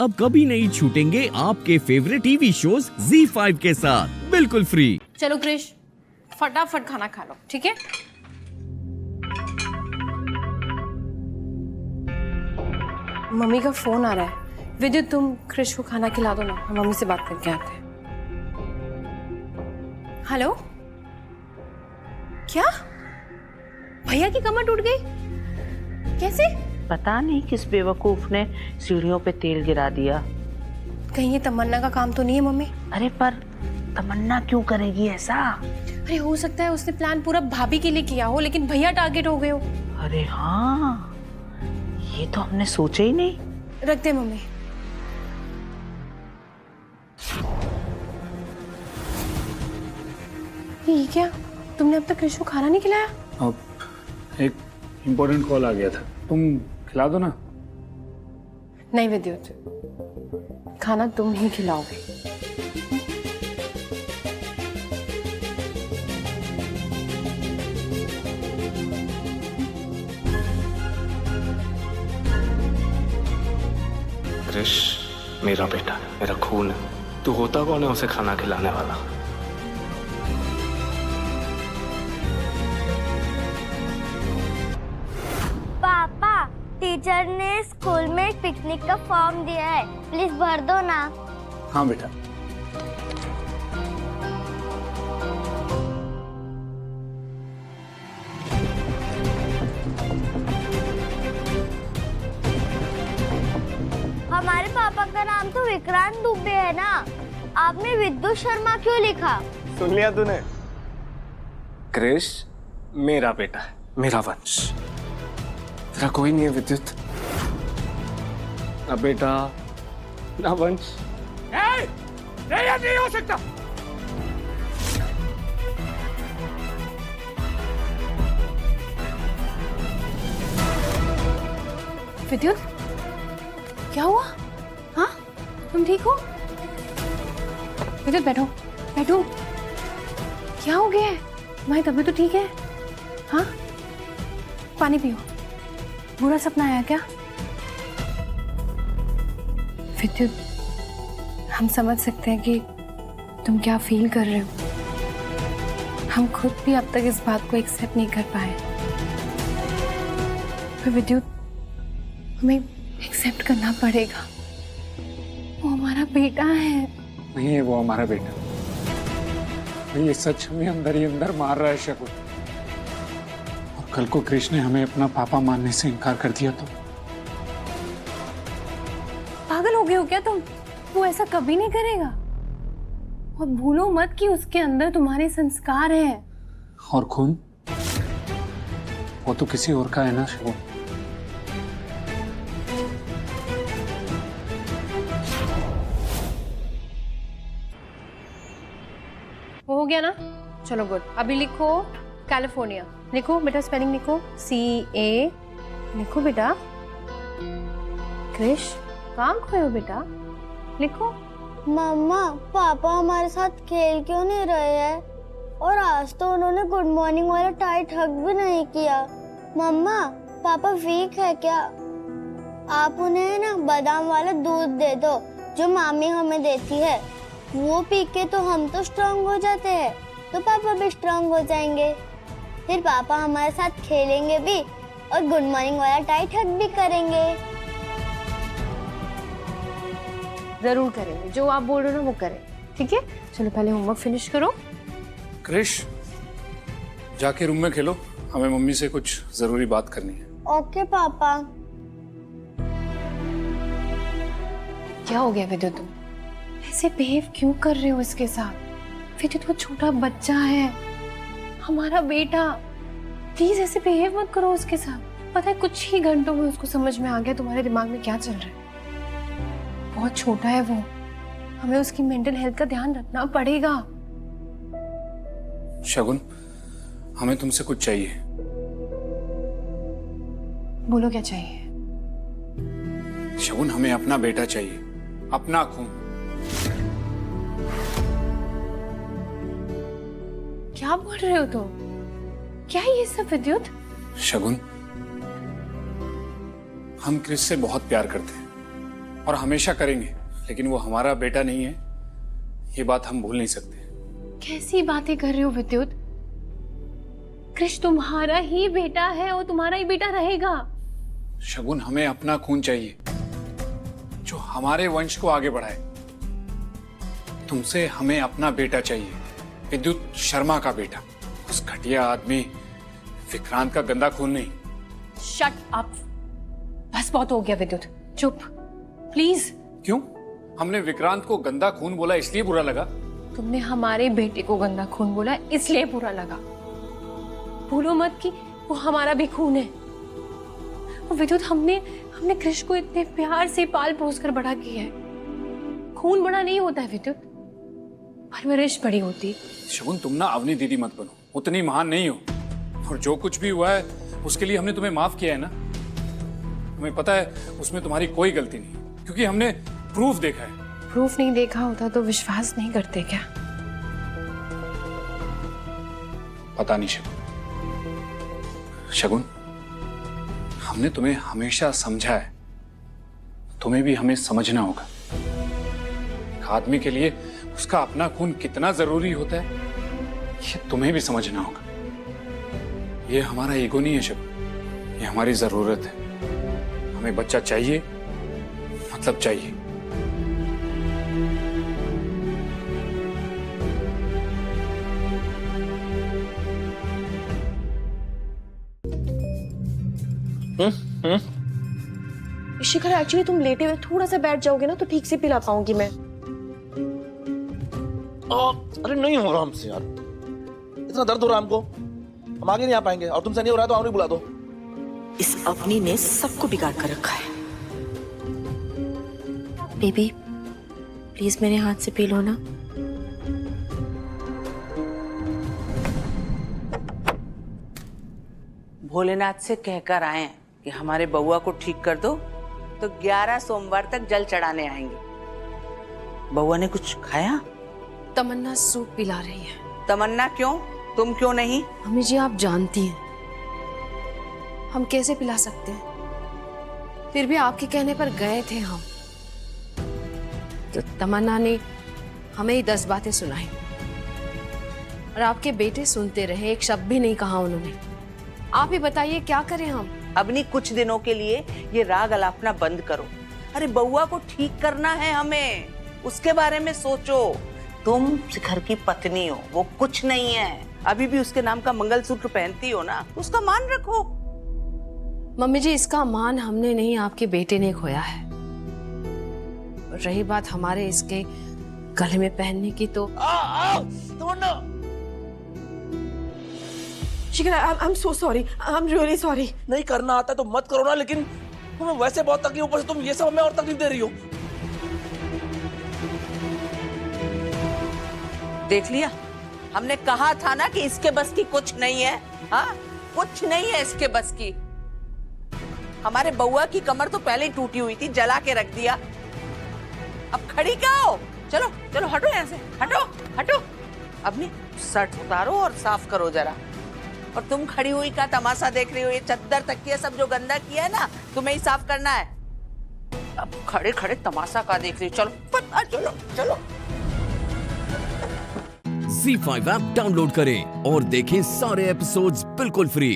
अब कभी नहीं छूटेंगे आपके फेवरेट टीवी शोज ZEE5 के साथ बिल्कुल फ्री। चलो क्रिश, फटाफट खाना खा लो, ठीक है? मम्मी का फोन आ रहा है। विद्युत, तुम क्रिश को खाना खिला दो ना, हम मम्मी से बात करके आते हैं। हेलो, क्या भैया की कमर टूट गई? कैसे? पता नहीं किस बेवकूफ ने सीढ़ियों पे तेल गिरा दिया। कहीं ये तमन्ना का काम तो नहीं है मम्मी? अरे पर तमन्ना क्यों करेगी ऐसा? अरे हो सकता है उसने प्लान पूरा भाभी के लिए किया हो, लेकिन भैया टारगेट हो गए हो। अरे हाँ, ये तो हमने सोचा ही नहीं। रख दे मम्मी। ये क्या, तुमने अब तक क्रिश को खाना नहीं खिलाया? अब एक इम्पोर्टेंट कॉल आ गया था, तुम खिला दो ना। नहीं विद्युत, खाना तुम ही खिलाओगे। क्रिश मेरा बेटा है, मेरा खून है। तू होता कौन है उसे खाना खिलाने वाला? पापा, टीचर ने स्कूल में एक पिकनिक का फॉर्म दिया है, प्लीज भर दो ना। हाँ बेटा। हमारे पापा का नाम तो विक्रांत दुबे है ना, आपने विद्युत शर्मा क्यों लिखा? सुन लिया तूने? क्रिश मेरा बेटा है, मेरा वंश। तेरा कोई नहीं है विद्युत, ना बेटा ना वंश। नहीं हो सकता। विद्युत, क्या हुआ? हाँ, तुम ठीक हो? विद्युत बैठो, बैठो। क्या हो गया है? तुम्हारी तबीयत तो ठीक है? हाँ, पानी पियो। बुरा सपना आया क्या? विद्युत, हम समझ सकते हैं कि तुम क्या फील कर रहे हो। हम खुद भी अब तक इस बात को एक्सेप्ट नहीं कर पाए। पर विद्युत, हमें एक्सेप्ट करना पड़ेगा। वो हमारा बेटा है। नहीं है वो हमारा बेटा। ये सच हमें अंदर ही अंदर मार रहा है शकुन। और कल को कृष्ण ने हमें अपना पापा मानने से इनकार कर दिया तो? पागल हो गए हो क्या तुम? वो ऐसा कभी नहीं करेगा। और भूलो मत कि उसके अंदर तुम्हारे संस्कार हैं। और खून, वो तो किसी और का है ना शकुन। हो गया ना? चलो गुड। अभी लिखो कैलिफोर्निया। लिखो बेटा, स्पेलिंग लिखो, CA। लिखो बेटा। क्रिश, कहाँ खोए हो बेटा? लिखो। मम्मा, पापा हमारे साथ खेल क्यों नहीं रहे हैं? और आज तो उन्होंने गुड मॉर्निंग वाला टाइट हग भी नहीं किया। मम्मा, पापा वीक है क्या? आप उन्हें ना बादाम वाला दूध दे दो जो मामी हमें देती है। वो पी के तो हम तो स्ट्रांग हो जाते हैं, तो पापा भी स्ट्रांग हो जाएंगे। फिर पापा हमारे साथ खेलेंगे भी और गुड मॉर्निंग वाला टाइट हग भी करेंगे। जरूर करेंगे, जो आप बोल रहे हो ना वो करें, ठीक है? चलो पहले होमवर्क फिनिश करो। कृष, जाके रूम में खेलो, हमें मम्मी से कुछ जरूरी बात करनी है। ओके पापा। क्या हो गया विद्युत, तुम ऐसे बिहेव क्यों कर रहे हो इसके साथ? विद्युत, वो छोटा बच्चा है, हमारा बेटा। प्लीज ऐसे बिहेव मत करो उसके साथ। पता है कुछ ही घंटों में उसको समझ में आ गया तुम्हारे दिमाग में क्या चल रहा है। बहुत छोटा है वो, हमें उसकी मेंटल हेल्थ का ध्यान रखना पड़ेगा। शगुन, हमें तुमसे कुछ चाहिए। बोलो क्या चाहिए? शगुन, हमें अपना बेटा चाहिए, अपना खून। क्या बोल रहे हो तुम? क्या ये सब विद्युत? शगुन, हम क्रिस से बहुत प्यार करते हैं और हमेशा करेंगे, लेकिन वो हमारा बेटा नहीं है, ये बात हम भूल नहीं सकते। कैसी बातें कर रहे हो विद्युत? कृष तुम्हारा ही बेटा है और तुम्हारा ही बेटा रहेगा। शगुन, हमें अपना खून चाहिए जो हमारे वंश को आगे बढ़ाए। तुमसे हमें अपना बेटा चाहिए, विद्युत शर्मा का बेटा, उस घटिया आदमी विक्रांत का गंदा खून नहीं। शट अप, बस बहुत हो गया विद्युत, चुप प्लीज। क्यों? हमने विक्रांत को गंदा खून बोला इसलिए बुरा लगा? तुमने हमारे बेटे को गंदा खून बोला इसलिए बुरा लगा। भूलो मत कि वो हमारा भी खून है। और विद्युत, हमने कृष को इतने प्यार से पाल पोस कर बड़ा किया है। खून बड़ा नहीं होता है विद्युत, परवरिश बड़ी होती। शगुन, तुम ना अवनी दीदी मत बनो, उतनी महान नहीं हो। और जो कुछ भी हुआ है उसके लिए हमने तुम्हें माफ किया है ना। हमें पता है उसमें तुम्हारी कोई गलती नहीं, क्योंकि हमने प्रूफ देखा है। प्रूफ नहीं देखा होता तो विश्वास नहीं करते क्या? पता नहीं शगुन। शगुन, हमने तुम्हें हमेशा समझा है, तुम्हें भी हमें समझना होगा। एक आदमी के लिए उसका अपना खून कितना जरूरी होता है, ये तुम्हें भी समझना होगा। ये हमारा ईगो नहीं है शगुन, ये हमारी जरूरत है। हमें बच्चा चाहिए, मतलब चाहिए। शिखर, एक्चुअली तुम लेटे हुए थोड़ा सा बैठ जाओगे ना तो ठीक से पिला पाऊंगी मैं। अरे नहीं हो रहा हमसे यार, इतना दर्द हो रहा है हमको, हम आगे नहीं आ पाएंगे। और तुमसे नहीं हो रहा है तो अवनी बुला दो। इस अवनी ने सबको बिगाड़ कर रखा है। बेबी प्लीज मेरे हाथ से पी लो ना। भोलेनाथ से कहकर आए हैं कि हमारे बउआ को ठीक कर दो, तो 11 सोमवार तक जल चढ़ाने आएंगे। बउआ ने कुछ खाया? तमन्ना सूप पिला रही है। तमन्ना क्यों? तुम क्यों नहीं? मम्मी जी आप जानती हैं हम कैसे पिला सकते हैं, फिर भी आपके कहने पर गए थे हम। तो तमन्ना ने हमें ही 10 बातें सुनाई और आपके बेटे सुनते रहे, एक शब्द भी नहीं कहा उन्होंने। आप ही बताइए क्या करें हम? अपनी कुछ दिनों के लिए ये राग अलापना बंद करो। अरे बउआ को ठीक करना है हमें, उसके बारे में सोचो। तुम शिखर की पत्नी हो, वो कुछ नहीं है। अभी भी उसके नाम का मंगलसूत्र पहनती हो ना, उसका मान रखो। मम्मी जी इसका मान हमने नहीं, आपके बेटे ने खोया है। और रही बात हमारे इसके गले में पहनने की, तो Shikhar I am so sorry, I am really sorry. नहीं करना आता तो मत करो ना, लेकिन तुम्हें वैसे बहुत तकलीफ, ऊपर से तुम ये सब हमें और तकलीफ दे रही हो। देख लिया, हमने कहा था ना कि इसके बस की कुछ नहीं है। हाँ, कुछ नहीं है इसके बस की। हमारे बउआ की कमर तो पहले ही टूटी हुई थी, जला के रख दिया। अब खड़ी क्या हो? चलो चलो हटो यहाँ से, हटो हटो। अपनी शर्ट उतारो और साफ करो जरा। और तुम खड़ी हुई का तमाशा देख रही हो? ये चद्दर तकिया सब जो गंदा किया है ना, तुम्हें ही साफ करना है। अब खड़े खड़े तमाशा का देख रही हो? चलो चलो चलो। Z5 ऐप डाउनलोड करें और देखें सारे एपिसोड्स बिल्कुल फ्री।